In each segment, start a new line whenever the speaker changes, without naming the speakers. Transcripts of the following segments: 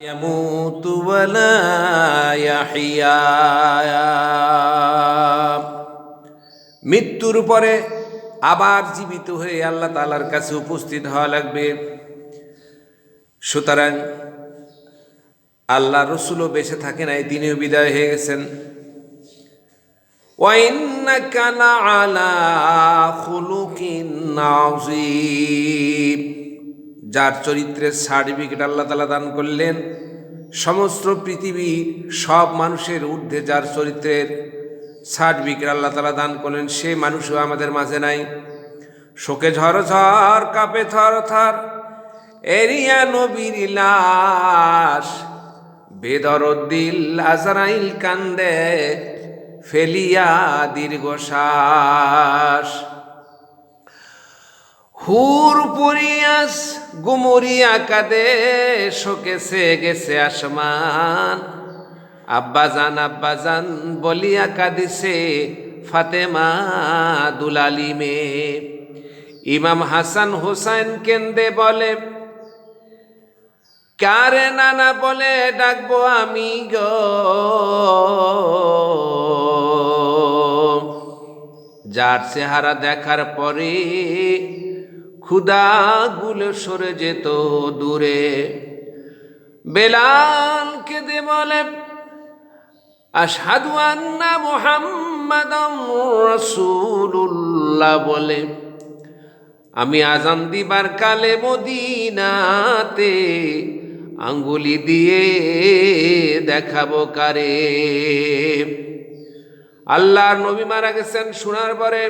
ইয়ামুতু ওয়ালা ইয়াহইয়া। মৃত্যুর পরে আবার জীবিত হয়ে আল্লাহ তাআলার কাছে উপস্থিত হওয়া লাগবে। সুতরাং আল্লাহ রসুলও বেঁচে থাকে নাই, তিনিও বিদায় হয়ে গেছেন। ওয়া ইন্নাকা লাআলা খুলুকিন আযীম, যার চরিত্রের সার্টিফিকেট আল্লাহ তাআলা দান করলেন, সমস্ত পৃথিবী সব মানুষের ঊর্ধ্বে যার চরিত্রের সার্টিফিকেট আল্লাহ তাআলা দান করলেন, সে মানুষও আমাদের মাঝে নাই। শোকে ঝরঝর কাঁপে থর থর এরিয়া নবীর লাশ, বেদরদ দিল আজরাইল কান্দে ফেলিয়া দীর্ঘশ্বাস। হুর পরিয়াস গুমরিয়া কাঁদে শোকেছে গেছে আসমান, আব্বাজান বলিয়া কাঁদিছে ফাতেমা দুলালি মেয়ে। ইমাম হাসান হোসেন কেন্দে বলে, কারে নানা বলে ডাকবো আমি গো, যার চেহারা দেখার পরে ক্ষুধাগুলো সরে যেত দূরে। বেলাল কেঁদে বলে, আশহাদু আন্না মুহাম্মাদান রাসূলুল্লাহ বলে, আমি আজান দিবার কালে মদিনাতে আঙ্গুলি দিয়ে দেখাবো কারে। আল্লাহর নবী মারা গেছেন শোনার পরে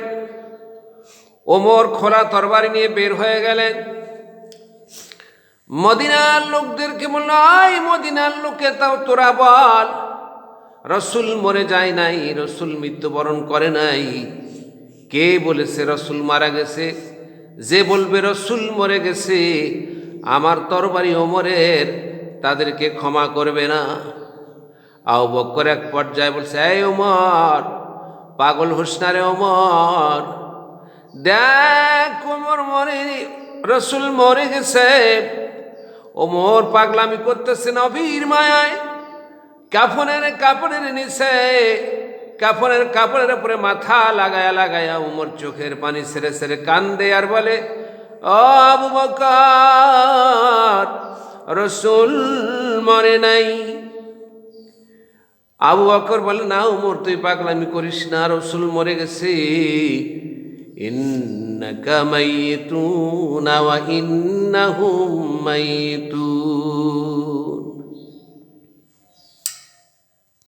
ওমর খোলা তরবারি নিয়ে বের হয়ে গেলেন। মদিনার লোকদেরকে বলল, আই মদিনার লোকে তাও তোরা বল, রসুল মরে যায় নাই, রসুল মৃত্যুবরণ করে নাই। কে বলেছে রসুল মারা গেছে? যে বলবে রসুল মরে গেছে, আমার তরবারি ওমরের তাদেরকে ক্ষমা করবে না। আবু বকর এক পর্যায়ে বলছে, এই ওমর, পাগল হোস না রে ওমর, দেখ ওমর মরে, রসুল মরে গেছে। ওমর পাগলামি করতেছে নবীর মায়ায়, কাপড়ের নিচে কাপড়ের উপরে মাথা লাগায়া ওমর চোখের পানি ছেড়ে ছেড়ে কান্দে আর বলে, ও আবু বকর, রসুল মরে নাই। আবু বকর বলে, না ওমর তুই পাগলামি করিস না, রসুল মরে গেছে। ইন্নাকা মাইয়িতুন ওয়া ইন্নাহুম মাইয়িতুন।